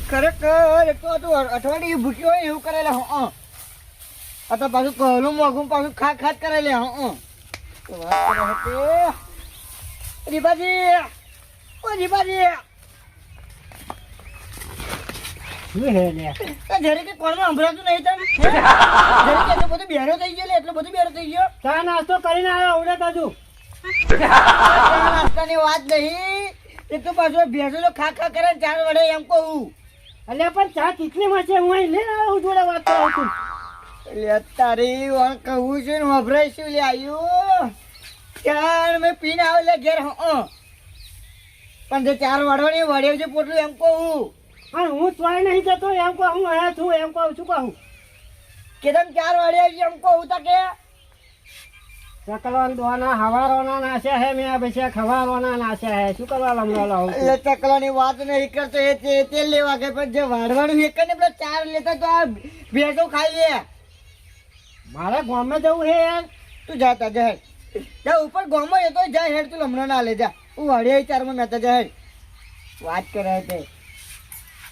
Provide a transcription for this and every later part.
ખરેખર એક તો અઠવાડિયું ભૂખ્યો હોય એવું કરેલા આ તો પાછું કહલું મોઘું પાછું ખાટ કરેલે રીબાજી ઓ રીબાજી જયારે કે કોણમાં સંભળાતું નહીં તમે એટલું બધું બેરો થઈ ગયો એટલું બધું બેરો થઈ ગયો ચા નાસ્તો કરીને આવ્યો ઉડે તાજુ નાસ્તાની વાત નહીં એક તો પાછું ભેંસો તો ખા કરે ચાર વડે એમ કહું એટલે પણ ચા કેટલી માં છે હું અહીં લઈને આવ્યો જોડે વાત કરું છું એટલે તારી વાત કહું છું ને વભરાય શું લે આવ્યું ચાર મેં પીને આવે લે ઘેર પણ જે ચાર વાળવાની વડ્યો છે પોટલું એમ કહું પણ હું તોય નહીં જતો એમ કહું હું અહીંયા છું એમ કહું છું કહું કે તમે ચાર વાળ્યા છે એમ કહું તા કે ચકલવાન દોના હવારોના નાશ્યા હે મેં પછી ખવારોના નાશ્યા હે શું કરવા લમડો લાવું એટલે ચકલાની વાત નહીં કરતો એ તે લેવા કે પણ જે વાળવાનું એક ને પેલા ચાર લેતા તો આ ભેંસો ખાઈ લે મારે ગામમાં જવું હે યાર તું જાતા જા જા ઉપર ગામમાં એ તો જા હેડ તું હમણાં ના લે જા હું વાળ્યા ચારમાં મેં જા હેડ વાત કરે તે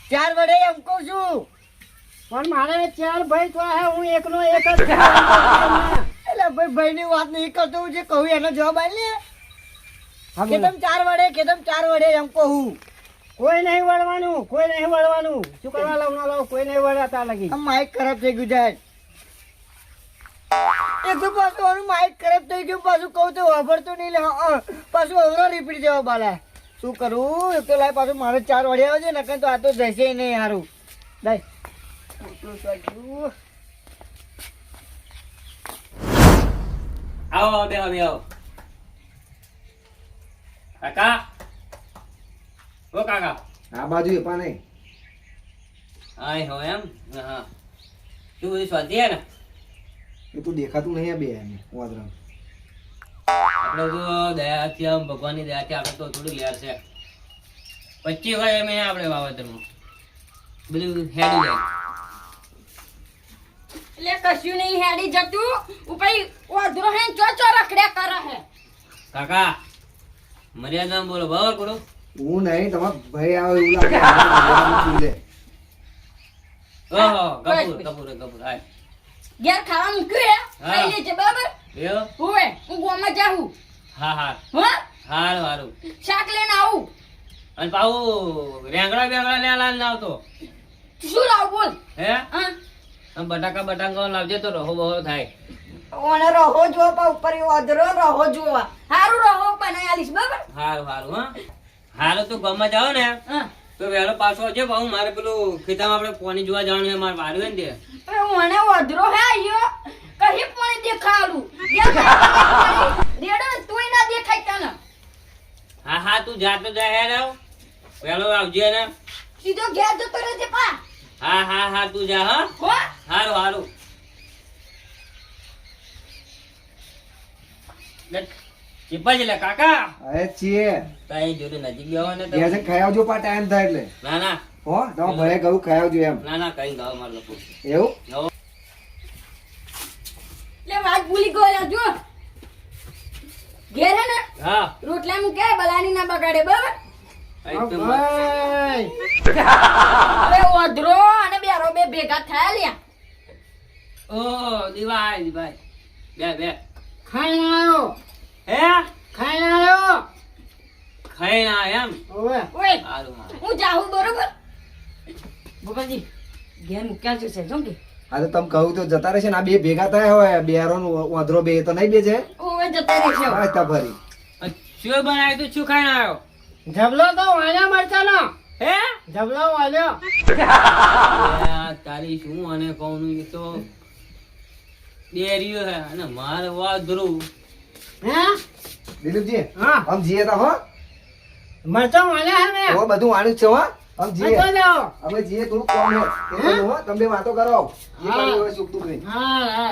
ચાર વડે એમ કહું છું પણ મારે ચાર ભાઈ તો હે હું એકનો એક જ એટલે ભાઈ ની વાત નહીં કરતો હું જે કહું એનો જવાબ આવી લે કે તમે ચાર વડે એમ કહું કોઈ નહીં વળવાનું શું કરવા લાવ ના લાવ કોઈ નહીં વળાતા લગી આ માઇક ખરાબ થઈ ગયું જાય એક તો પાછું મારું માઇક ખરાબ થઈ ગયું પાછું કહું તો વાપરતું નહીં લે પાછું અવરો રીપીટ જવા બાલા શું કરું એક તો લાય પાછું મારે ચાર વડે આવે છે ને તો આ તો જશે નહીં સારું લાય આવો બે આવો કાકા ઓ કાકા આ બાજુ એપા નહીં આય હો એમ હા શું બધું સ્વાધ્યાય ને એ તું દેખાતું નહીં બે વાદરા આપણે તો દયાથી આમ ભગવાનની દયાથી આપણે તો થોડું લેર છે 25 હોય એમ આપણે વાવેતરમાં બધું હેડી જાય એટલે કશું નહીં હેડી જતું ઉપઈ ઓધરો હે ચો રખડ્યા કરે હે કાકા મર્યાદામાં બોલો બરાબર કરો હું નહીં તમાર ભાઈ આવે એવું લાગે ઓહો કપૂર આય ઘેર ખાવા મૂક્યું હે ખાઈ લેજે બરાબર યો હોવે હું ગોમાં જાઉં હા હો હારું શાક લઈને આવું અને પાહુ રેંગડા બેંગડા ને લાલ ના આવતો શું લાવ બોલ હે હા આમ બટાકા લાવજે તો રહો બહો થાય ઓને રહો જો પા ઉપર ઓધરો રહો જોવા હારું રહો બનાવી આલીશ બરાબર હારું હારું તો ગામમાં જાઓ ને હા તો વેલો પાછો આવજે પાહુ મારે પેલું ખેતરમાં આપણે પાણી જોવા જવાનું છે મારે વાર્યું ને તે ઓને ઓધરો હે આયો કહી પાણી દેખાડું રેડો તોય ના દેખાય તને હા તું જાતો જા હે રાવ વેલો આવજે ને સીધો ઘેર જતો રહેજે પા હા તું જા હા હો હારું ચીપા જલે કાકા અરે છીએ તાઈ જોડે નજીક ગયો ને તો ત્યાં ખાઈ આવજો પા ટાઈમ થાય એટલે ના હો તમારા ભાઈ કહું ખાઈ આવજો એમ ના કઈ ગાવ માર લોકો એવું લે વાત ભૂલી ગયો જો ઘેર હે ને હા રોટલા મૂકે બલાની ના બગાડે બરાબર એકદમ ભાઈ અરે ઓધરો અને બેરો બે ભેગા થયા લ્યા ઓ દિવાય બે ખાઈને આવ્યો હે ખાઈને આવ્યો ખાઈ ના એમ ઓવે ઓય હારું હું જાઉં બરોબર ગોપાલજી ઘેર મૂક્યા છે જો કે હા તો તમે કહું તો જતા રહેશે ને આ બે ભેગા થયા હોય બેરો વાંદરો બે તો નહીં બેજે ઓવે જતા રહેશે હા તા ફરી શું બનાવ્યું તું શું ખાઈને આવ્યો જબલો તો વાળ્યા મરચાનો હે જબલો વાળ્યો તારી શું અને કહું નું તો ડેરીઓ હે અને મારે વાદરું હે દિલીપજી હા આમ જીએ તા હો મરચા વાળ્યા હે ને હો બધું વાળ્યું જ છે હો આમ જીએ મરચા જાઓ હવે જીએ થોડું કોમ હે એટલે હો તમે વાતો કરો હા. સુકતું નહીં હા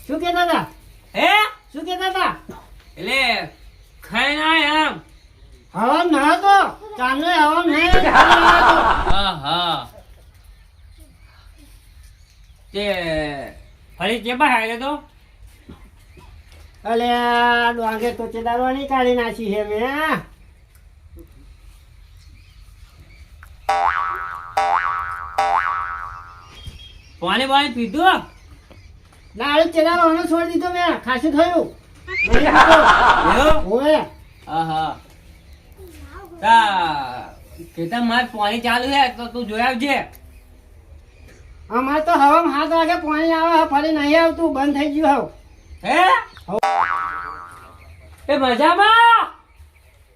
શું કહેતા હતા હે શું કહેતા હતા એટલે ખાઈને આયા એમ હવા ના તો ચાંદને હવા નહીં હા તે ફરી કેવા હાલે તો અલે ડોંગે તો ચેદારવાની કાઢી નાખી છે મેં પાણી પાણી પીધું ના હવે ચેલા વાહનો છોડી દીધો મેં ખાસું થયું નહીં પીતો. એવું? ઓવે આહા તા કેતન માર પાણી ચાલુ છે તો તું જોઈ આવજે. અમારે તો હવામાં 7 વાગે પાણી આવે ફરી નહીં આવતું બંધ થઈ ગયું હે એ મજામાં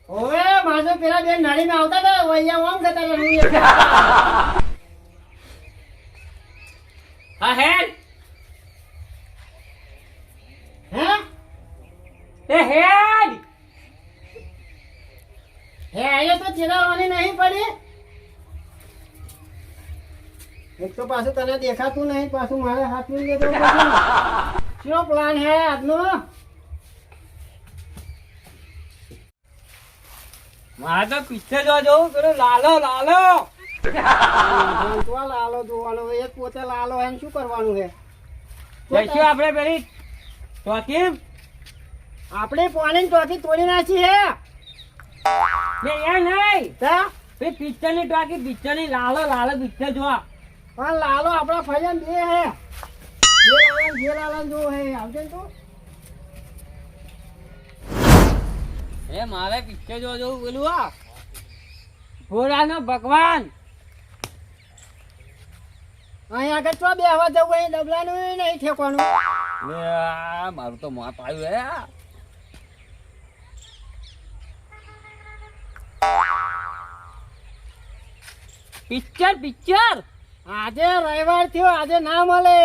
હવે માજો પેલા બે નળીમાં આવતા હતા વૈયા ઓમ જતા રહ્યા. હા હે હે એ હેડ હે આયો તો ચિરાવાની નહીં પડી. એક તો પાછું તને દેખાતું નહીં પાછું મારે હાથમાં લેતો શું પ્લાન હે આજનો? મારે તો પીછે જો જવું પેલો લાલો લાલો તો લાલો જોવાનો એ પોતે લાલો એમ શું કરવાનું છે? જઈશું આપણે પેલી ચોકી આપણે પાણી ટોકી તોડી નાખી હે ને એ નહીં તા પેલી પિક્ચરની ટોકી પિક્ચરની લાલો લાલો પિક્ચર જોવા. પણ લાલો આપણા ફરિયાદ બે હે બે લાલા જો હે આવજે ને તું. એ મારે પિક્ચર જોવા જવું પેલું આ ભોળાનો ભગવાન. અહીં આગળ તો બે હવા જવું અહીં ડબલાનું નહીં ઠેકવાનું. મારું તો મોત આવ્યું હે. પિક્ચર પિક્ચર આજે રવિવાર થયો આજે ના મળે.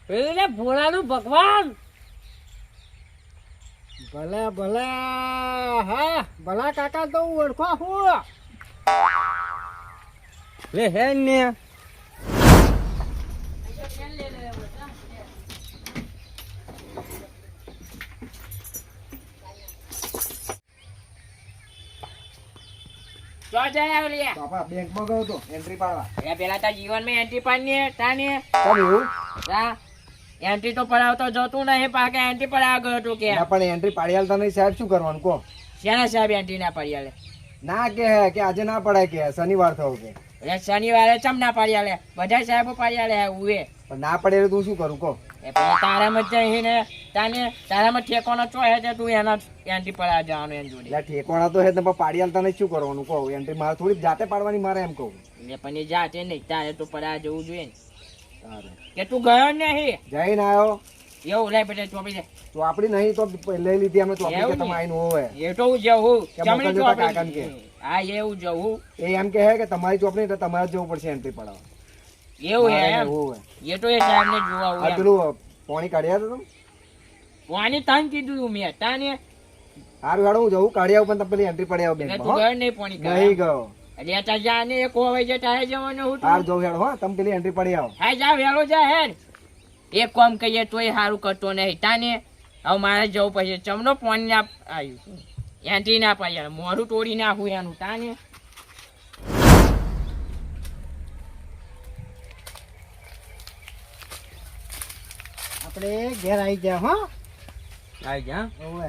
પેલું ને ભોળાનું ભગવાન. ભલે ભલે હા ભલા કાકા તો ઓળખો હું લે હે ને બાપા બેંકમાં ગયો તો એન્ટ્રી પાડવા. પેલા તાર જીવનમાં એન્ટ્રી પાડની તાને કેમ એવું? એન્ટ્રી તો પડાવતો જતું નહીં પાકે એન્ટ્રી પડાવવા ગયો તું કે ના, પણ એન્ટ્રી પાડી આલતા નહીં સાહેબ, શું કરવાનું કહો? શેના સાહેબ એન્ટ્રી ના પાડી આલે? ના કે આજે ના પડાય કે શનિવાર થયો કે એટલે શનિવારે ચમ ના પાડી આલે? બધા સાહેબો પાડી આલે ઉએ. પણ ના પડે એટલે તું શું કરું કહો? એ પછી તારામાં જઈને તારામાં ઠેકોનો ચો હે તે તું એના એન્ટ્રી પડાવવા જવાનું એની જોડે. એટલે ઠેકોણા તો હે ને, પણ પાડી આલતા નહીં શું કરવાનું કહો? એન્ટ્રી મારે થોડી જાતે પાડવાની મારે એમ કહું. એટલે પણ એ જાતે નહીં તારે તો પડાવવા જવું જોઈએ ને. સારું. કે તું ગયો નહીં જઈને આવ્યો એવું લે બેટા ચોપી દે. તો આપડી નહીં તો લઈ લીધી અમે તો એવું તમે ને? આવીને હોય એ તો હું જવું કે ચમડી મોકલજો ચોપડી. કાકાને કે. હા એવું જવું એ એમ કહે કે તમારી ચોપડી એટલે તમારે જ જવું પડશે એન્ટ્રી પડાવવા. એવું હે મારે એમ. એવું હોય. એ તો એ સાહેબ ને જોવા આ હોય. પેલું પોણી કાઢ્યા તો તમે વાની તાન કીધું તું મેં તાને સારું હેડો હું જવું કાઢી આવું, પણ તમે પેલી એન્ટ્રી પડી આવો એટલે તું બેંકમાં, ગયો નહીં પોણી હો? નહીં કરવા. ગયો. એટલે તાર જા ને એક હોય છે તારે જવાનું હું હાર તું. જવું હેડો, હો તમે પેલી એન્ટ્રી પડી આવો. હા જા વેલો જા હેડ. એક કામ કહીએ તોય સારું કરતો નહીં તાને હવે મારે જવું પછી ચમનો પોણી ના આવ્યું એન્ટ્રી ના પાડ્યા મોઢું તોડી નાખું એનું તાને. આપણે ઘેર આવી ગયા હો. આવી જા. ઓવે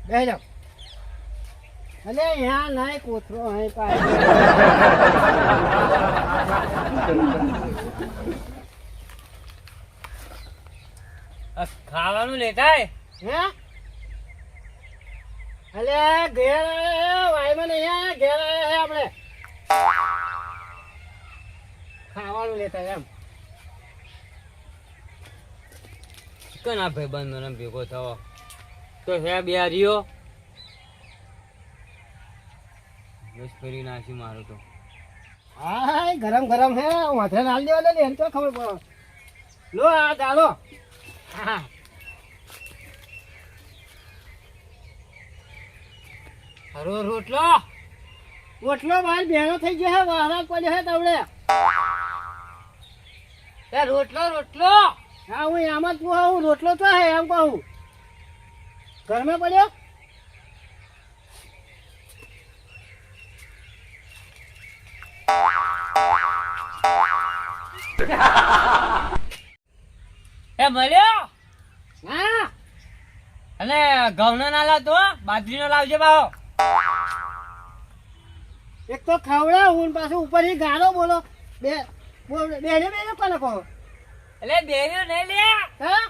બેહી જાઓ. અલે यहाँ नहीं कोथरो है पाए ખાવાનું લેતા हैं अले घेर वाई में नहीं आया घेर आया है अपने खावानु लेता है हम કના ભાઈ બંધો ભેગો થવો તો હે બિહારીઓ બસ ફરી નાખી મારું તો. हाँ गरम गरम है माथे डाल दिया ले तो खबर पड़ो लो आ डालो हाँ हरो रोटलो रोटलो भाई बेनो થઈ ગયો હે વાહરા પડ્યો હે તવડે એ રોટલો રોટલો હા હું આમ જ કહું રોટલો તો હે એમ કહું ઘર में પડ્યો એ મળ્યો હા અને ઘઉંનો ના લાવતો બાજરીનો લાવજે બાવો. એક તો ખવડાવું ને પાછું ઉપરથી ગાળો બોલો બે બેને કોને કહો એટલે બેર્યો નહીં લે, હા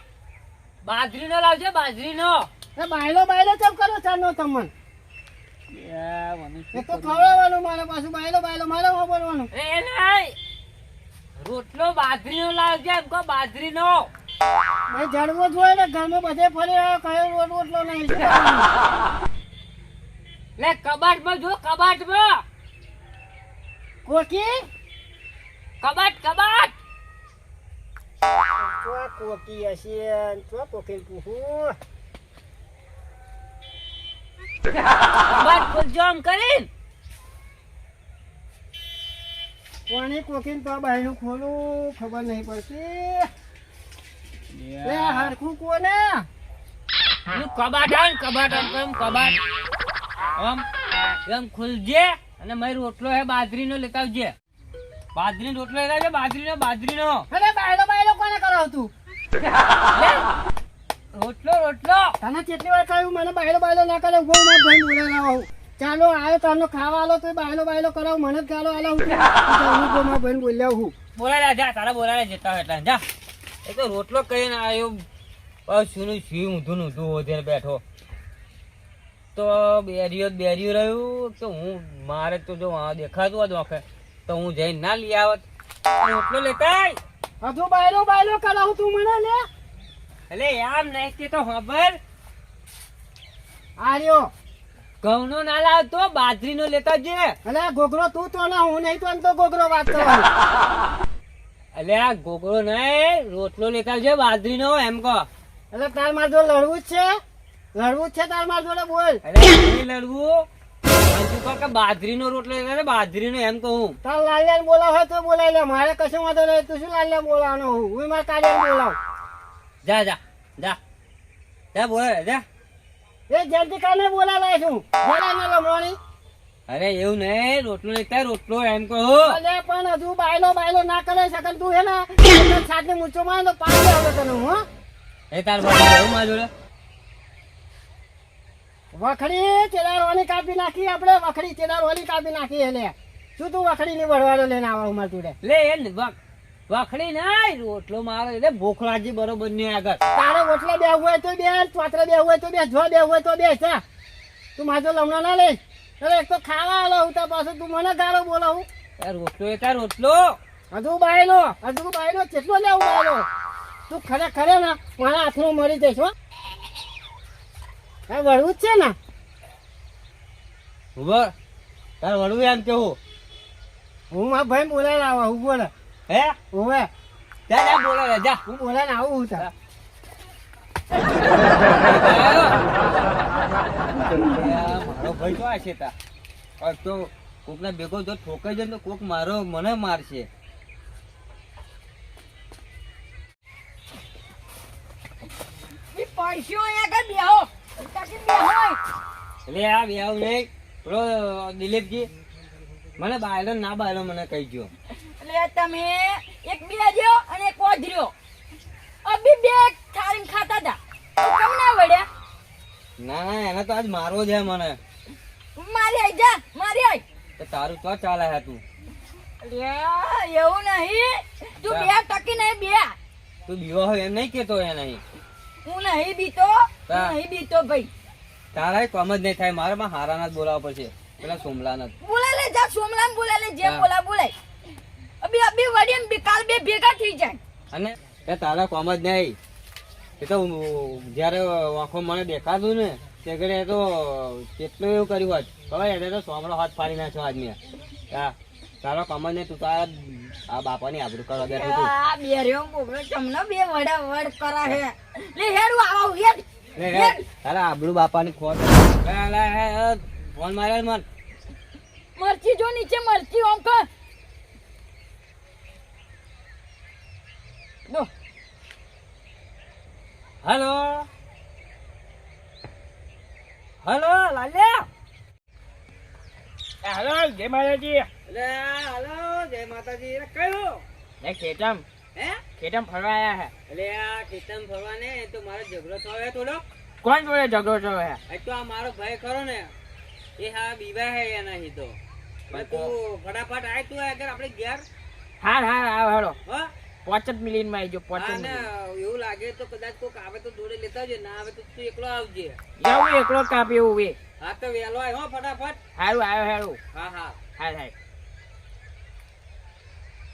બાજરીનો લાવજે બાજરીનો. એ બાયલો બાયલો ચમ કરો ચારનો તમને એક તો ખવડાવવાનું મારે પાછું બાયલો બાયલો મારે વાપરવાનું એ નહીં, રોટલો બાજરીનો લાવજે એમ કહો, બાજરીનો. ભાઈ જડવો જોઈએ ને ઘરમાં બધે ફરી આવ્યો કયો રોટલો નહીં લે કબાટમાં જો, કબાટમાં કોકી કબાટ કબાટ. ચો કોકી હશે ચો કોકી પૂછું કબાટ ખોલજો આમ કરીને. કોની કોકી તો બાયનું ખોલું ખબર નહીં પડતી એ હરખું કોને પેલું કબાટ આવે ને કબાટ આમ કેમ કબાટ આમ એમ ખુલજે અને મારી રોટલો હે બાજરીનો લેતા આવજે. બાજરીનો રોટલો લેતા આવજે, બાજરીનો બાજરીનો. અરે બાયલો બાયલો કોને કરાવતું લે, રોટલો રોટલો. તને કેટલી વાર કહ્યું મને બાયલો બાયલો ના કરે ઉભો મારા ભાઈ બોલાવા આવું ચાલો આવ્યો તમને ખાવા આલો તો બાયલો બાયલો કરાવ મને જ ગાલો આલો હું ઉભો મારા ભાઈ બોલ્યા હું બોલાય જા, તારા બોલાય જતા હોય એટલે જા. એ તો રોટલો કહીને આવ્યો બસ શું ઊંધું ઊંધું વધે બેઠો તો બેરિયું રહ્યું તો હું મારે તો જો દેખાતું હોત વખતે તો હું જઈને ના લઈ આવત. રોટલો લેતા હજુ બાયલો બાયલો કરાવું તું મને લે એટલે આમ નહીં કે તો ખબર આર્યો ઘઉંનો ના લાવતો બાજરીનો લેતા જે. અલે ગોગરો તું તો ના હું નહીં તો ગોગરો વાત કરવાનો એટલે આ ગોગળો નહીં, રોટલો લેતા આવજે બાજરીનો એમ કહો. એટલે તાર માર જોડે લડવું જ છે તાર માર જોડે બોલ અરે નહીં લડવું, હજુ કહો કે બાજરીનો રોટલો લેતા આવજે, બાજરીનો એમ કહું. તાર લાલિયાને બોલાવ હોય તો બોલાવી લે મારે કશું વાંધો નહીં તું શું લાલિયા બોલાવવાનો હું મારા કાલિયાને બોલાવ જા જા જા જા બોલે જા. એ જલ્દી કાને બોલાવે છું બોલાને લમવાની અરે એવું નહીં, રોટલો લેતા રોટલો એમ કહો. અલે પણ હજુ બાયલો બાયલો ના કરે શકન તું હે ને છાતી મૂછો માં તો પાણી આવે તને હું એ તાર બાજુ એવું માં જોડે વખડી ચેડારોની કાપી નાખી આપણે વખડી ચેડારોની કાપી નાખી એટલે શું તું વખડી ની વડવાડો લઈને આવા માર જોડે લે એ વખડી નહીં, રોટલો મારો એટલે ભૂખ લાગી બરોબર ની આગળ. તારે ઓટલે બેહવું હોય તો બે ચોતરે બેહવું હોય તો બે જો બેહવું હોય તો બે છે તું માજો લમણો ના લે અરે એક તો ખાવા આલો હું તો પાછું તું મને ગાળો બોલાવું એ રોટલો લેતા રોટલો. હજુ બાયલો કેટલો લેવું બાયલો તું ખરે ને મારા હાથમાં મળી જઈશ હો હા વળવું જ છે ને ઉભર તાર વળવું એમ કેવું હું મારા ભાઈ બોલાય લાવવા હું બોલે હે હોવે જા જા બોલે જા. હું બોલાય ને આવું હું તાર મારો ભાઈ તો આ છે તા તો કોક ને ભેગો જો ઠોકાઈ જાય તો કોક મારો મને મારશે. પૈસો અહીંયા કઈ બેહો તાકી બેહો એટલે આ બેવ નહીં પેલો દિલીપજી મને બાયલો ના બાયલો મને કહી ગયો. એટલે તમે એક બેજો અને એક ઓધર્યો અબી બે થાળી ખાતા હતા તો કેમ ના વળ્યા? ના ના એને તો આજ મારો છે મને. મારી આઈ જા મારી આઈ તો તારું તો ચાલે હે તું. અલ્યા એવું નહીં તું બે ટકી નહીં બે તું બીવો હોય એમ નહીં કેતો એ નહીં. હું નહીં બીતો ભાઈ તારા કોમ જ નહીં થાય, મારે માં હારાના જ બોલાવવા પડશે પેલા સોમલાના જ. બોલા લે જા સોમલાન બોલા લે જે બોલાય અબી વડીમ કાલ બે ભેગા થઈ જાય અને એ તારા કોમ જ નહીં. એ તો જયારે આંખો મને દેખાતું ને તે ઘડે તો કેટલું એવું કર્યું હોત ખબર એને તો સોમનો હાથ ફાડી નાખ્યો આદમી. હા તારો કોમ જ નહીં, તું તારા આ બાપાની આબરૂ કરવા બેઠું તું. આ બે રેમ બોબડો તમને બે વડા વડ કરા હે લે હેડું આવો હેડ તારા આબરૂ બાપાની ખોટ. ફોન મારે મન મરચી જો નીચે મરચી ઓમ કર દો હેલો હેલો લાલ્યા. હાલો જય માતાજી હેલો જય માતાજી. કયું એ ખેતમ હે ખેતમ ફરવા આયા હે. એટલે આ ખેતમ ફરવા ને તો મારો ઝઘડો થયો હે થોડો. કોણ જોડે ઝઘડો થયો હે? એ તો આ મારો ભાઈ ખરો ને એ હા બીવા હે એના હી તો એટલે તું ફટાફટ આય તું આગળ આપણે ઘેર. હાર આવ હેડો. હા 5 મિનિટમાં આવી જો 5 હા ને મિનિટ. એવું લાગે તો કદાચ કોક આવે તો જોડે લેતા આવજે, ના આવે તો તું એકલો આવજે. જાઉં એકલો કાપી એવું વે. હા તો વહેલો આય હો ફટાફટ. હારું આવ્યો હેડું. હા હા હાય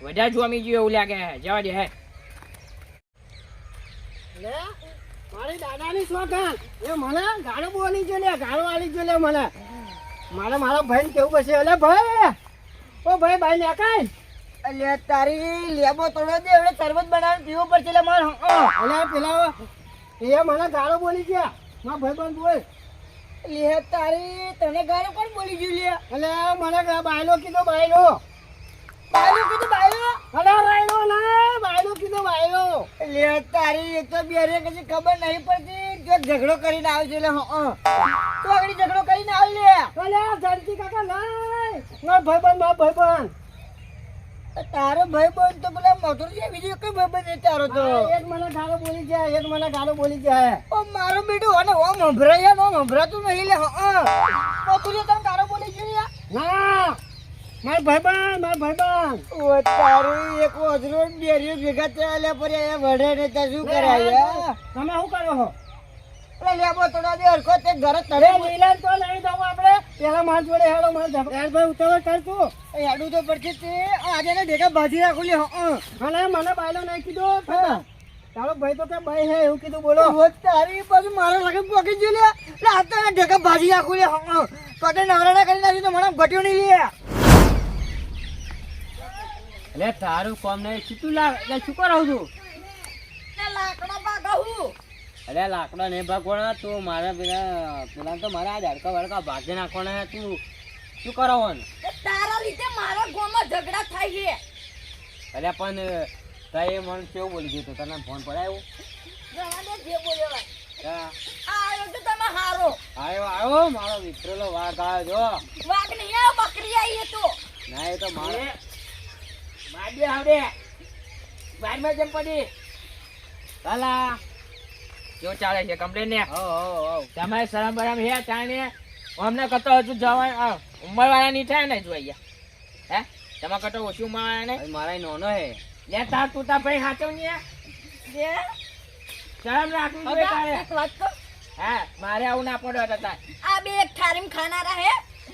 વધારે જોમી ગયું એવું લાગે હે. જવા દે હે. લે મારી દાદાની શોખાન એ મને ગાળો બોલી જો લે, ગાળો આલી જો લે મને. મારા ભાઈને કેવું પડશે, અલે ભાઈ ઓ ભાઈ ને કાઈ અલ્યા તારી લેબો તોડો દે. હવે શરબત બનાવીને પીવું પડશે લે માર. અલે પેલા એ મને ગાળો બોલી ગયા, મારા ભાઈ બંધ બોલ. લે તારી તને ગાળો કોણ બોલી ગયું લે? અલે મને બાયલો કીધો, બાયલો. બાયલો કીધું બાયલો? અલે બાયલો ના, બાયલો કીધો બાયલો. લે તારી એક તો બેરે કશી ખબર નહીં પડતી કે ઝઘડો કરીને આવે છે. લે તો આગળ ઝઘડો કરીને આવી લે. અલે જલ્દી કાકા નહીં, મારા ભાઈ બંધ. તારો ભાઈ બંધ તો પેલા મથુર છે, બીજો કઈ ભાઈ બંધ નહીં તારો તો. એક મને ગાળો બોલી જાય, એક મને ગાળો બોલી જાય. ઓ મારો બેટો અને ઓમ સંભળાય ને ઓમ સંભળાતું નહીં લે. મથુર તને ગાળો બોલી ગયું યાર? ના મારા ભાઈ બંધ. ઓ તારી એક ઓજરો બેરીઓ ભેગા થયા લે પર એ વડે ને તે શું કરે યાર? તમે શું કરો છો? એટલે લેબો તોડા દે હરખો તે ઘરે તરે અરે લીલાન તો નહીં દઉં આપણે, પેલા માર જોડે હેડો, માર ભાઈ ઉતાવળ કર તું. હેડું તો પડશે તે આજે ને ભેગા ભાજી રાખું લે. અને મને બાયલો નહીં કીધું, તારો ભાઈ તો કે ભાઈ હે એવું કીધું. બોલો ઓ તારી પાછું મારો લગન પોકી ગયું લે. એટલે આ તો ઢેકા ભાજી રાખું લે. પગે નવરાણા કરી નાખી તો મને ઘટ્યો નહીં લે. એટલે તારું કોમ નહીં શું શું કરાવું છું? લાકડા બાગાવું. અરે લાકડા નહીં ભાગવાના, તું મારા પેલા તો મારા ઝાડકા વડકા ભાગી નાખવાના. તું શું કરાવવાનું? તારા લીધે મારા ગામમાં ઝઘડા થાય છે. અરે પણ તારે મને કેવું બોલી ગયું હતું? તને ફોન પડાયો? જવા દે જે બોલ્યો હોય. હા આવ્યો તો તમે હારો. આવ્યો મારો વિતરેલો વાઘ આવ્યો જો. વાઘ નહીં આવ્યો, બકરી આવી એ તો. ના એ તો મારે માડી આવડે બારમાં જેમ પડી. હાલા કેવું ચાલે છે કમ્પ્લેન ને? હો તમારે શરમ બરમ હે તાને? અમને કતો હજુ જવા ઉંમર વાળા નહીં થાય ને જોઈ હે? તમારે કતો ઓછી ઉંમર વાળા ને મારા નાનો હે. લે તાર તું તાર ભાઈ હાચવ ને જે શરમ રાખવી જોઈએ તારે. એક વાત કહું? હા મારે આવું ના પડ્યો હતો તાર. આ બે એક થારીમ ખાનારા હે.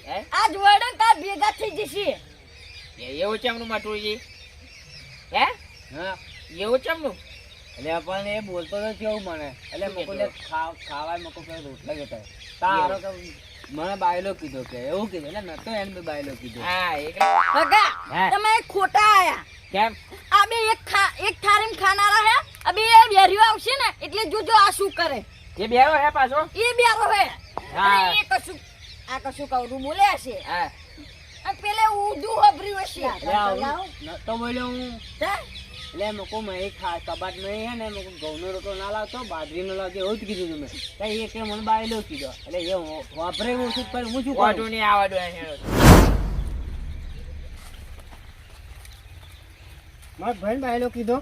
હે આ જોડે તાર ભેગા થઈ જશે. એવું ચમનું મટુજી? હે હા એવું ચમનું? એટલે પણ એ બોલતો તો કેવું મને, એટલે મોકલે ખાવા મોકો રોટલા જતા તારો કે મને બાયલો કીધો કે એવું કીધું, એટલે નતો એને બાયલો કીધો. હા એટલે બગા હે? તમે ખોટા આયા. કેમ? આ બે એક થારીમ ખાનારા હે. આ બે બેરીઓ આવશે ને એટલે જોજો આ શું કરે. એ બેરો હે પાછો? એ બેરો હે. હા. અને એ કશું કવરું બોલે હશે. હા અને પેલે ઉર્દુ હબર્યું હશે. એટલે આવું નતો બોલ્યો હું. હે? એટલે મોકો મેં કબાટ નહીં હે ને મોકો ઘઉંનો રોટલો ના લાવતો, બાજરીનો લાવતો, એવું જ કીધું તમે. કઈ એક મને બાયલો કીધો, એટલે એ વાપરે ઓછું કરી હું શું વાંધો કરું? નહીં આવડો હે. મારા ભાઈ બાયલો કીધો.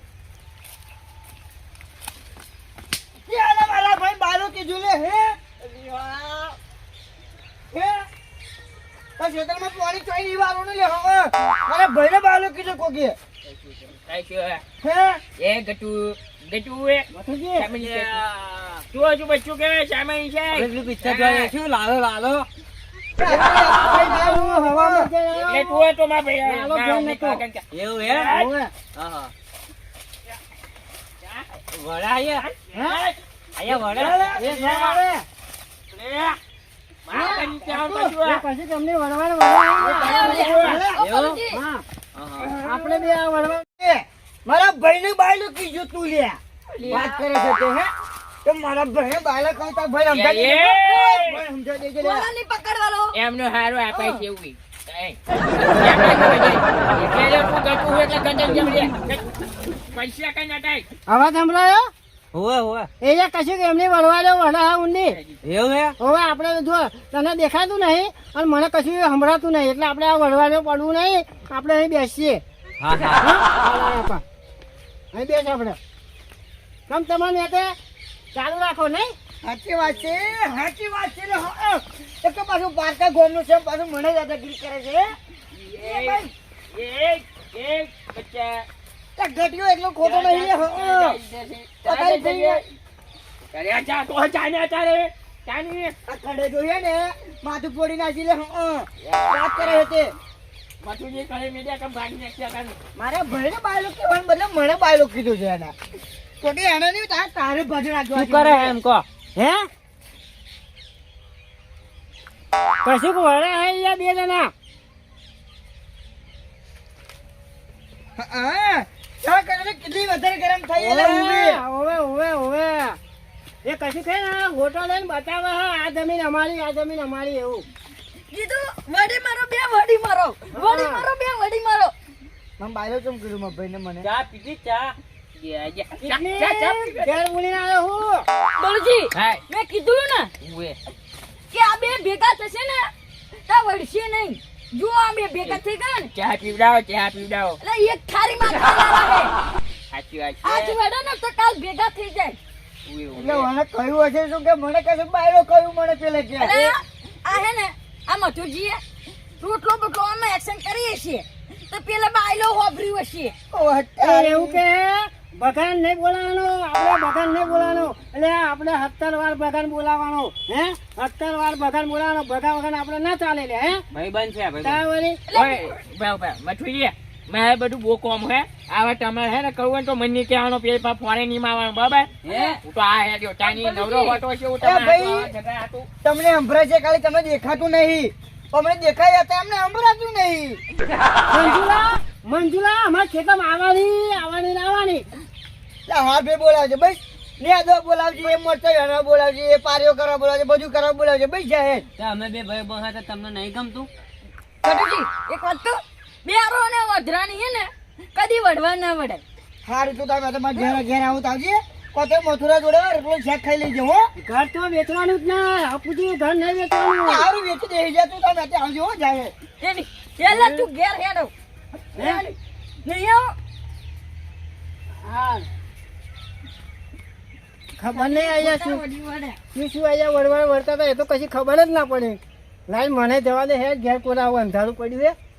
યાર મારા ભાઈ બાલો કીધું લે હે? હે આ ખેતરમાં પાણી ચોઈ નહીં વાળવાનું લે. મારા ભાઈને બાલો કીધું કોકે. હે એ ગટુ એ મથુરજી, સામાન્ય છે. તું હજુ બચ્ચું કેવાય સામાન્ય છે. એટલું પિક્ચર જોઈએ શું લાલો હવામાં છે. એટલે તું હોય તો મારા ભાઈ લાલો ફોન નતો. એવું હે? ઓવે. હા વડા આયા હે? આયા વડા એ સાહેબ આવે. એ પછી તમને વળવાનું એવું? હા, હા આપણે બે આ વળવા. મારા ભાઈને બાયલો કીધું તું લે. વાત કરે છે તે હે? તો મારા ભાઈને બાયલો કહું તો ભાઈ સમજાવી દે. ભાઈ સમજાવી દેજે લે. બોલા નહીં પકડવાનો. એમનો હારો આપાય છે એવું. પૈસા કઈ નટાય. અવાજ સંભળાયો? હોવે હોવે એ જે કશું કે એમની વળવા વડા ઊંડી. એવું હે? હવે આપણે જો તને દેખાતું નહીં અને મને કશું સંભળાતું નહીં, એટલે આપણે આ વળવાને પડવું નહીં, આપણે અહીં બેસીએ. હા હા હા આપા અહીં બેસ આપણે કમ તમારે તે ચાલુ રાખો નહીં સાચી વાત છે ને હા એક તો પાછું પારકા ગોમનું છે પાછું મને દાદાગીરી કરે છે આ ગટિયો એટલો ખોટો નહીં હા પતાઈ થઈ આ કડે જોઈએ ને માથું ફોડી નાખી લે વાત કરે છે મારે ભાઈને બાયલો કહેવાનું બદલે મને બાયલો કીધું છે એના તો કે એને નહીં તારે ભજન રાખવા શું કરે એમ કહો હે કશું વળે હે બે જણા હા ચા કરે કેટલી વધારે ગરમ થઈ એટલે ઊભી. ઓવે એ કશું કહે ને ફોટો લઈને બતાવે હા આ જમીન અમારી એવું કીધું વડી મારો બે વડી મારો મને બાયલો કેમ કીધું મારા ભાઈને મને ચા પીધી ચા ઘેર બોલીને આવ્યો હું બળજી હા મેં કીધું ને ઉએ કે આ બે ભેગા થશે ને તા વળશે નહીં જો આ બે ભેગા થઈ ગયા ને ચા પીવડાવો એટલે એક થાળીમાં ખાના રહે સાચી વાત આજ વડે ને તો કાલ ભેગા થઈ જાય એટલે મને કહ્યું હશે શું કે મને કશું બાયલો કહ્યું મને પેલે કે એટલે આ હે ને આ મથુરજીએ રોટલો બોટલો અમે એક્શન કરીએ છીએ તો પેલા બાયલો હોભર્યું હશે એવું કે બગાન નહીં બોલાવાનો એટલે આપણે 17 વાર બગાન બોલાવાનો હે 17 વાર બગાન બોલાવાનો બગા વગર આપણે ના ચાલે લે હે ભાઈબંધ છે તા વળી મેં બધું બહુ કોમ હે આવા તમારે હે ને કહું તો મને કહેવાનો પેલા ફોરે નહીં આવવાનું બરાબર હું તો આ હે જો તાની નવરો હોતો છે હું તમને સંભળાય છે ખાલી તમને દેખાતું નહીં અમને દેખાય હતા એમને સંભળાતું નહીં મંજુલા અમારા ખેતરમાં આવવાની હા બે બોલાવજે બસ ને આદો બોલાવજે એ મોટો હેરા બોલાવજે એ પારીઓ કરવા બોલાવજે બધું કરવા બોલાવજે બસ જાય અમે બે ભાઈ બહા તો તમને નહીં ગમતું કટુજી એક વાત તો બે આરો અને વધરાની હે ને કદી વડવા ના વડે સારું તો તમે તમારા ઘેર આવું તો આવજે કોતે મથુરા જોડે રોટલો શેક ખાઈ લેજો હો ઘર તો વેચવાનું જ ના આપુજી ઘર નહીં વેચવાનું સારું વેચી દે જા તું તમે અત્યારે આવજો હો જાય એની પેલા તું ઘેર હેડો નહીં આવો હા ખબર નહીં અહીંયા શું વડી વડે અહીંયા વળતા હતા એ તો કશી ખબર જ ના પડે લાઈ મને જવા દે હે ઘેર કોરા અંધારું પડ્યું હે